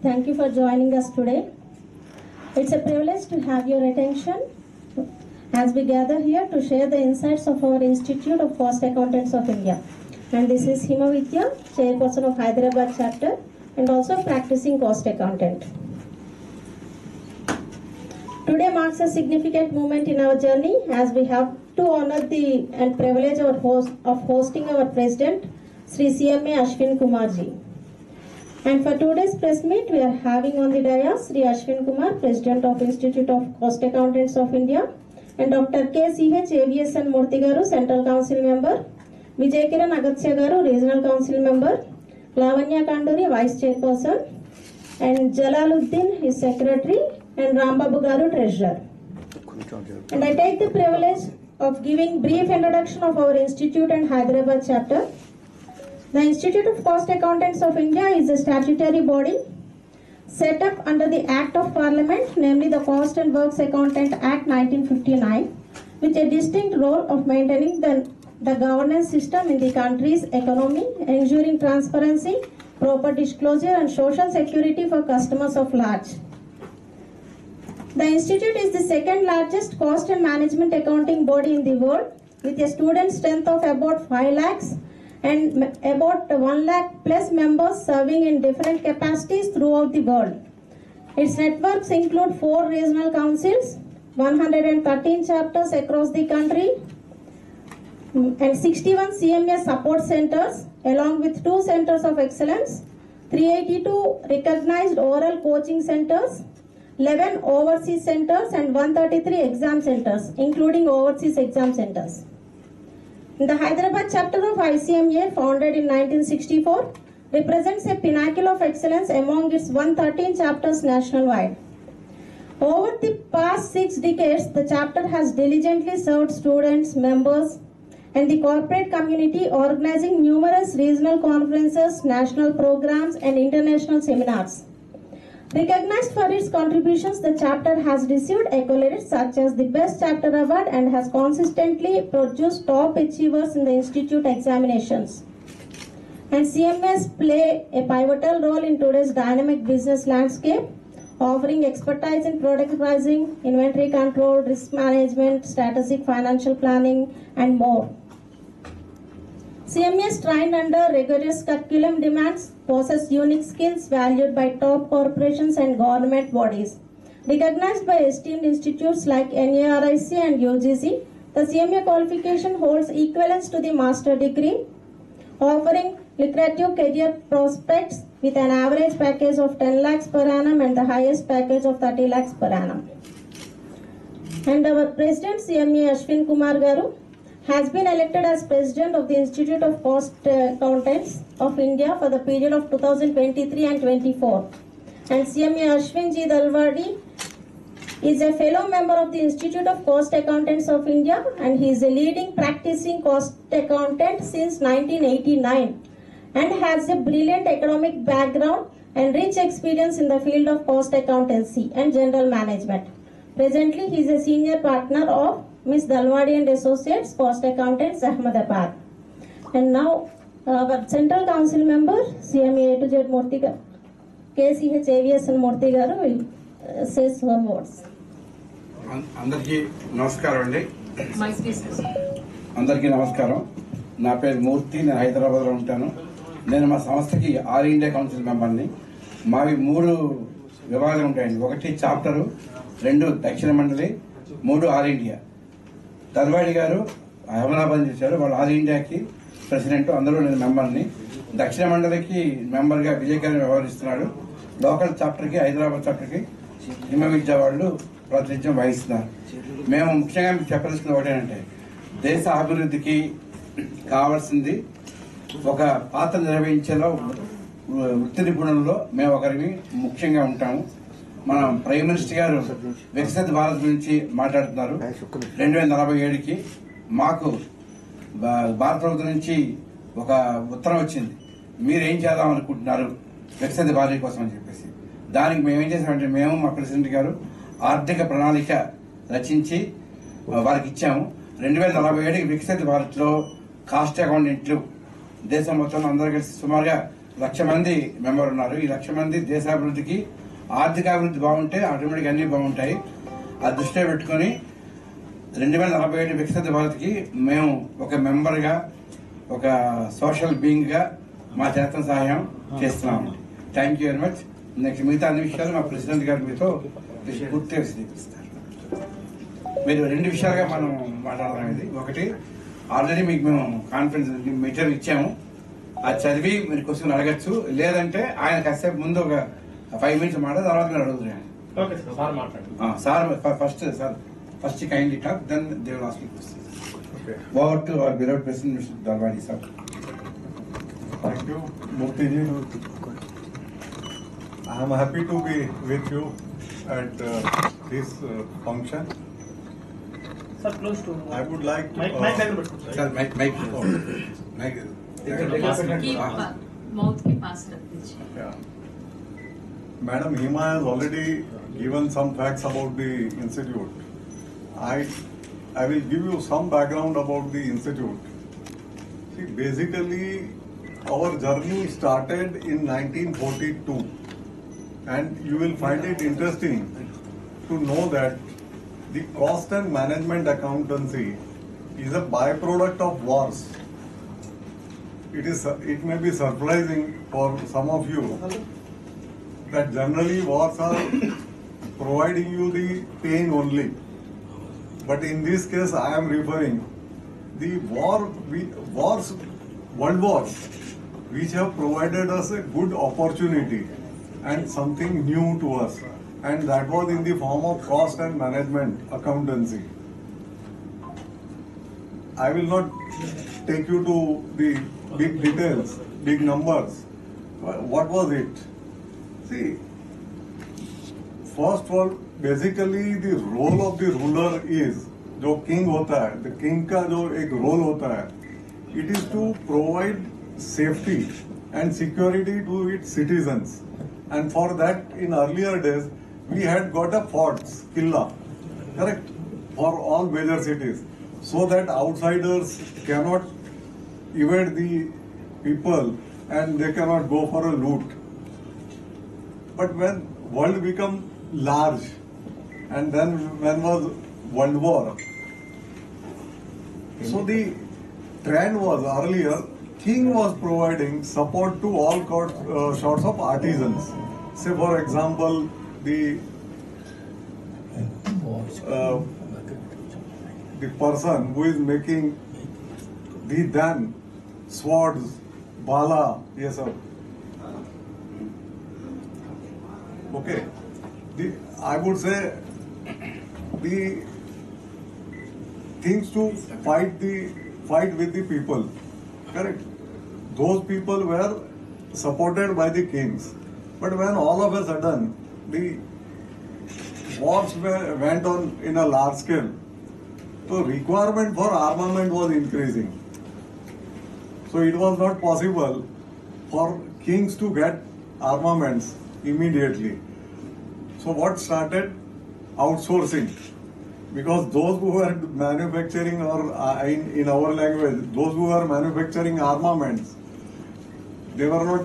Thank you for joining us today. It's a privilege to have your attention as we gather here to share the insights of our Institute of Cost Accountants of India. And this is Hima Vidya, Chairperson of Hyderabad chapter and also practicing cost accountant. Today marks a significant moment in our journey as we have to honor the and privilege of hosting our President, Sri CMA Ashwin Kumar ji. And for today's press meet, we are having on the dais Sri Ashwin Kumar, President of Institute of Cost Accountants of India, and Dr. K.C.H. AVSN Murthy Garu, Central Council Member, Vijay Kiran Agatsya Garu, Regional Council Member, Lavanya Kanduri, Vice Chairperson, and Jalaluddin, his Secretary, and Rambabu Garu, Treasurer. And I take the privilege of giving brief introduction of our institute and Hyderabad chapter. The Institute of Cost Accountants of India is a statutory body set up under the Act of Parliament, namely the Cost and Works Accountant Act 1959, with a distinct role of maintaining the governance system in the country's economy, ensuring transparency, proper disclosure and social security for customers of large. The Institute is the second largest cost and management accounting body in the world, with a student strength of about 5 lakhs and about 1 lakh plus members serving in different capacities throughout the world. Its networks include 4 regional councils, 113 chapters across the country, and 61 CMA support centers, along with 2 centers of excellence, 382 recognized oral coaching centers, 11 overseas centers, and 133 exam centers, including overseas exam centers. The Hyderabad chapter of ICMA, founded in 1964, represents a pinnacle of excellence among its 113 chapters nationwide. Over the past 6 decades, the chapter has diligently served students, members, and the corporate community, organizing numerous regional conferences, national programs, and international seminars. Recognized for its contributions, the chapter has received accolades such as the Best Chapter Award and has consistently produced top achievers in the institute examinations. And CMAs play a pivotal role in today's dynamic business landscape, offering expertise in product pricing, inventory control, risk management, strategic financial planning, and more. CMAs trained under rigorous curriculum demands possess unique skills valued by top corporations and government bodies. Recognized by esteemed institutes like NARIC and UGC, the CMA qualification holds equivalence to the master degree, offering lucrative career prospects with an average package of 10 lakhs per annum and the highest package of 30 lakhs per annum. And our President CMA Ashwin Kumar Garu has been elected as President of the Institute of Cost Accountants of India for the period of 2023 and 24. And CMA Ashwin G. Dalwadi is a fellow member of the Institute of Cost Accountants of India, and he is a leading practicing cost accountant since 1989 and has a brilliant academic background and rich experience in the field of cost accountancy and general management. Presently, he is a senior partner of Ms. Dalwadi and Associates, Cost Accountants, Ahmedabad. And now, our Central Council member, CMA A to Z Murthy Garu, KCH AVSN Murthy Garu will say some words. అందరికీ నమస్కారం అండి. అందరికీ నమస్కారం. నా పేరు మూర్తి, నేను హైదరాబాద్లో ఉంటాను. నేను మా సంస్థకి ఆల్ ఇండియా కౌన్సిల్ మెంబర్ని. మావి 3 విభాగాలు ఉంటాయండి. 1 చాప్టరు, 2 దక్షిణ మండలి, 3 ఆల్ ఇండియా. దల్వాడి గారు అహ్మదాబాద్ చేశారు. వాళ్ళు ఆల్ ఇండియాకి ప్రెసిడెంట్, అందులో నేను మెంబర్ని. దక్షిణ మండలికి మెంబర్గా విజయ్ కిరణ్ వ్యవహరిస్తున్నాడు. లోకల్ చాప్టర్కి, హైదరాబాద్ చాప్టర్కి హిమ విద్య వాళ్ళు ప్రాతినిధ్యం వహిస్తున్నారు. మేము ముఖ్యంగా మీకు చెప్పాల్సింది ఒకటేనంటే, దేశ అభివృద్ధికి కావాల్సింది ఒక పాత్ర నిర్వహించేలో వృత్తి నిపుణుల్లో మేము ఒకరిని ముఖ్యంగా ఉంటాము. మన ప్రైమ్ మినిస్టర్ గారు వికసిత భారత్ గురించి మాట్లాడుతున్నారు. 2047కి మాకు భారత ప్రభుత్వం నుంచి ఒక ఉత్తరం వచ్చింది, మీరేం చేద్దాం అనుకుంటున్నారు వికసిత భారత్ కోసం అని చెప్పేసి. దానికి మేము ఏం చేసామంటే, మేము మా ప్రెసిడెంట్ గారు ఆర్థిక ప్రణాళిక రచించి వారికి ఇచ్చాము. 2047కి వికసిత భారత్లో కాస్ట్ అకౌంటెంట్లు దేశం మొత్తంలో అందరూ కలిసి సుమారుగా 1,00,000 మంది మెంబర్ ఉన్నారు. ఈ 1,00,000 మంది దేశాభివృద్ధికి, ఆర్థిక అభివృద్ధి బాగుంటే ఆటోమేటిక్గా అన్ని బాగుంటాయి. అది దృష్టిలో పెట్టుకొని 2047 వికసిత భారత్కి మేము ఒక మెంబర్గా, ఒక సోషల్ బీయింగ్గా మా చేతన సహాయం చేస్తున్నాము. Thank you very much. Next మిగతా అన్ని విషయాలు మా ప్రెసిడెంట్ గారు మీతో పూర్తిగా విశదీకరిస్తారు. మీరు 2 విషయాలుగా మనం మాట్లాడదాం. ఇది ఒకటి, ఆల్రెడీ మీకు మేము కాన్ఫరెన్స్ మెటీరియల్ ఇచ్చాము. అది చదివి మీరు క్వశ్చన్ అడగచ్చు. లేదంటే ఆయన కాసేపు ముందు ఒక 5 మినిట్స్ మాట్లాడి తర్వాత మీరు అడుగుతున్నాను. Sir first kindly talk, then they will ask you questions. Okay. Over to our beloved President, Mr. Dalwadi, sir. Thank you, Murthy ji. I am happy to be with you at this function. Sir, close to. I would like to. Sir, mic. Mouth के पास रख दीजिए. Yeah. Madam Hima has already given some facts about the institute. I will give you some background about the institute. See, basically, our journey started in 1942, and you will find it interesting to know that the cost and management accountancy is a byproduct of wars. It may be surprising for some of you that generally wars are providing you the pain only. But in this case, I am referring the world wars, which have provided us a good opportunity and something new to us, and that was in the form of cost and management accountancy. I will not take you to the big details, big numbers. What was it? See, first of all, basically the role of the ruler is, जो king होता है, the king का जो एक role होता है, it is to provide safety and security to its citizens. And for that, in earlier days, we had got a forts, killa, correct, for all major cities, so that outsiders cannot evade the people and they cannot go for a loot. But when world become large, and then when was World War, so the trend was earlier, king was providing support to all sorts of artisans. Say for example, the person who is making the then swords, bala, yes sir. Okay, I would say the things to fight with the people, correct? Those people were supported by the kings, but when all of a sudden the wars went on in a large scale, so requirement for armament was increasing. So it was not possible for kings to get armaments immediately. So what started? Outsourcing. Because those who were manufacturing, or in our language, those who were manufacturing armaments, they were not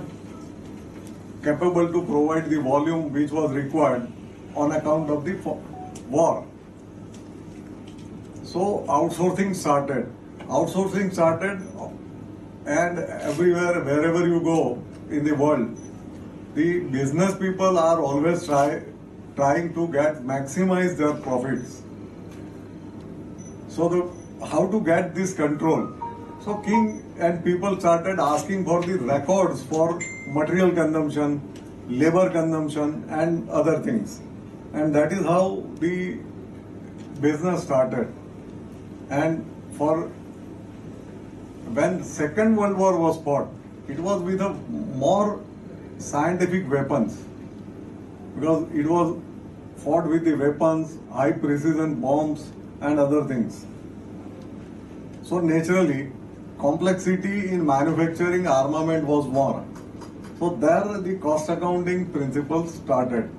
capable to provide the volume which was required on account of the war. So outsourcing started. And everywhere, wherever you go in the world, the business people are always trying to maximize their profits. So how to get this control? So king and people started asking for the records for material consumption, labor consumption, and other things. And that is how the business started. And when Second World War was fought, it was with a more scientific weapons, because it was fought with the weapons, high precision bombs and other things. So naturally, complexity in manufacturing armament was more. So there the cost accounting principles started.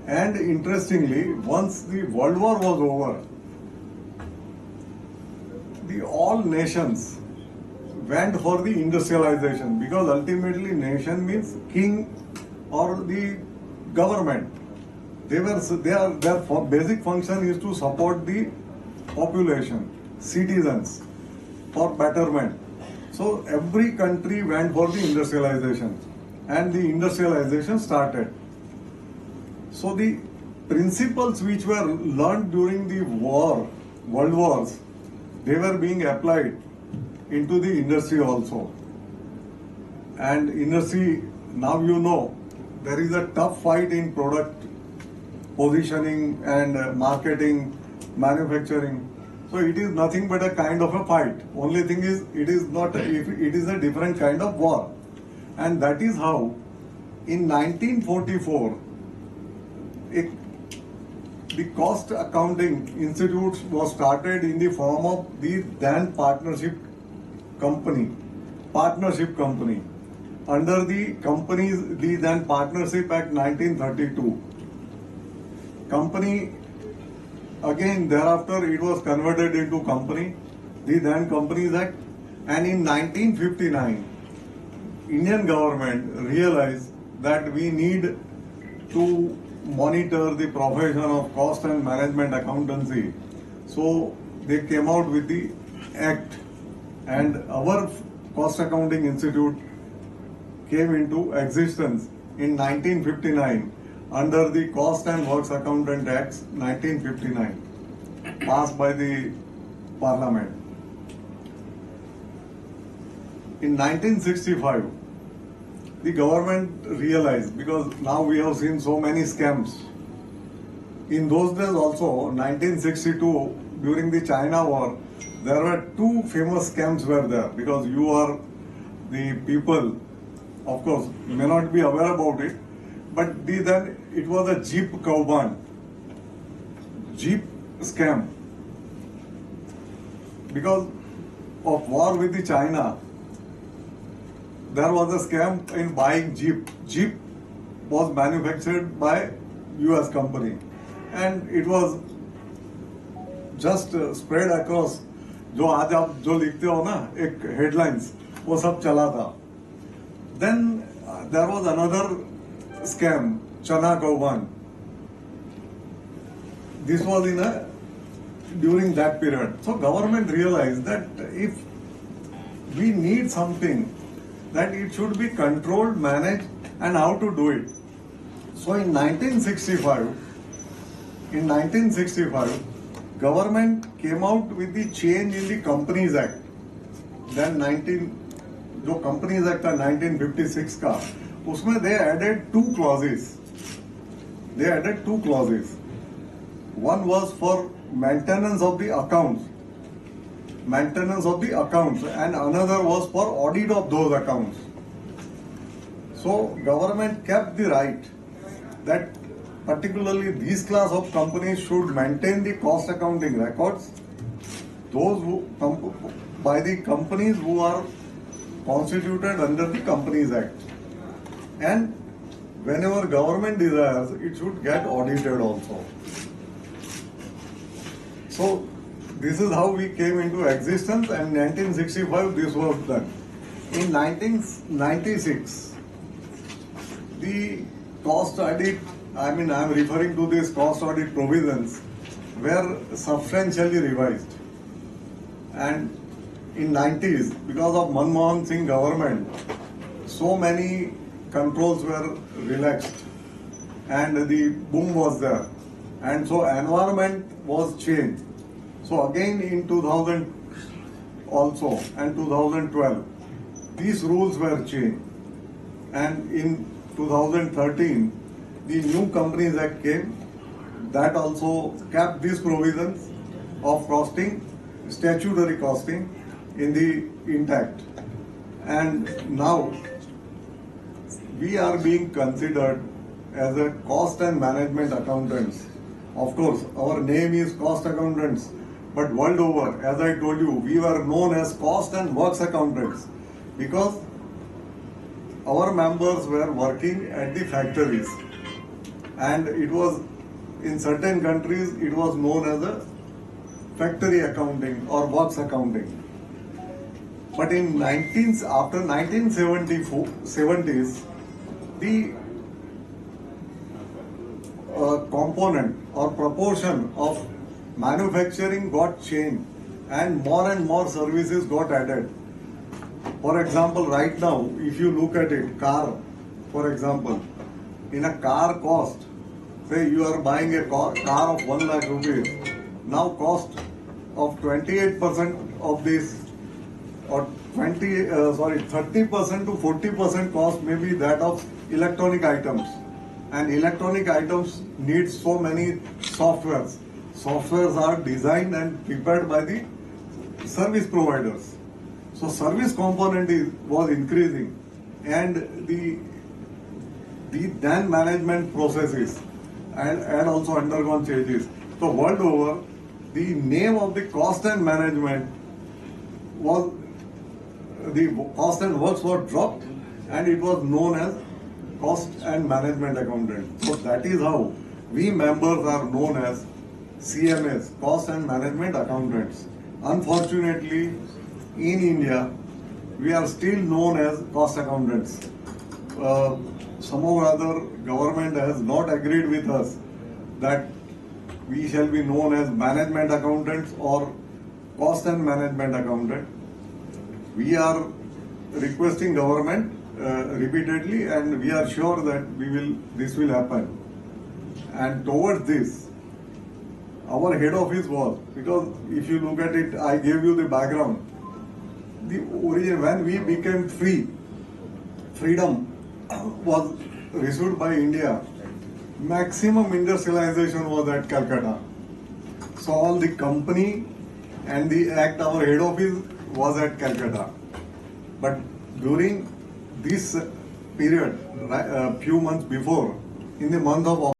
And interestingly, once the World War was over, all nations, went for the industrialization, because ultimately nation means king or the government. Their basic function is to support the population, citizens, for betterment. So every country went for the industrialization, and the industrialization started. So the principles which were learned during the world wars, they were being applied into the industry also. And industry, now you know, there is a tough fight in product positioning and marketing, manufacturing. So it is nothing but a kind of a fight. Only thing is, it is not, it is a different kind of war. And that is how in 1944, the Cost Accounting Institute was started in the form of the then partnership company, under the then Partnership Act 1932. Company, again thereafter it was converted into company, the then Companies Act, and in 1959, Indian government realized that we need to monitor the profession of cost and management accountancy. So they came out with the act, and our Cost Accounting Institute came into existence in 1959 under the Cost and Works Accountant Acts 1959, passed by the Parliament. In 1965, the government realized, because now we have seen so many scams. In those days also, 1962, during the China war, there were two famous scams were there, because you are the people, of course, may not be aware about it, but then it was a Jeep Kauban, Jeep scam. Because of war with the China, there was a scam in buying Jeep. Jeep was manufactured by US company, and it was just spread across. जो आज आप जो लिखते हो ना एक headlines, वो सब चला था. Then there was another scam, Chana Kauban. This was during that period. So government realized that if we need something, that it should be controlled, managed, and how to do it. So in 1965, government came out with the change in the Companies Act. Then जो Companies Act था 1956 का, उसमें they added two clauses. One was for maintenance of the accounts, and another was for audit of those accounts. So government kept the right that particularly these class of companies should maintain the cost accounting records, by the companies who are constituted under the Companies Act. And whenever government desires, it should get audited also. So this is how we came into existence, and in 1965 this was done. In 1996, the cost audit, I am referring to these cost audit provisions, were substantially revised. And in 90s, because of Manmohan Singh government, so many controls were relaxed and the boom was there. And so environment was changed. So again in 2000 also and 2012, these rules were changed. And in 2013, the new Companies Act came, that also kept these provisions of costing, statutory costing, in the intact. And now we are being considered as a cost and management accountants. Of course, our name is cost accountants, but world over, as I told you, we were known as cost and works accountants, because our members were working at the factories, and it was, in certain countries, it was known as a factory accounting or works accounting. But after 1970s, the component or proportion of manufacturing got changed and more services got added. For example, right now, if you look at it, car, for example, in a car cost, say you are buying a car of 1 lakh rupees, now cost of 28% of this or 30% to 40% cost may be that of electronic items. And electronic items need so many softwares. Softwares are designed and prepared by the service providers. So service component was increasing, and the then management processes and also undergone changes. So world over, the name of the cost and management was, the cost and works were dropped, and it was known as cost and management accountant. So that is how we members are known as CMAs, cost and management accountants. Unfortunately, in India, we are still known as cost accountants. Somehow or other, government has not agreed with us that we shall be known as management accountants or cost and management accountant. We are requesting government repeatedly, and we are sure that this will happen. And towards this, our head office was, because if you look at it, I gave you the background. The origin, when we became free, freedom was received by India. Maximum industrialization was at Calcutta. So all the company and the act, our head office was at Calcutta. But during this period, few months before, in the month of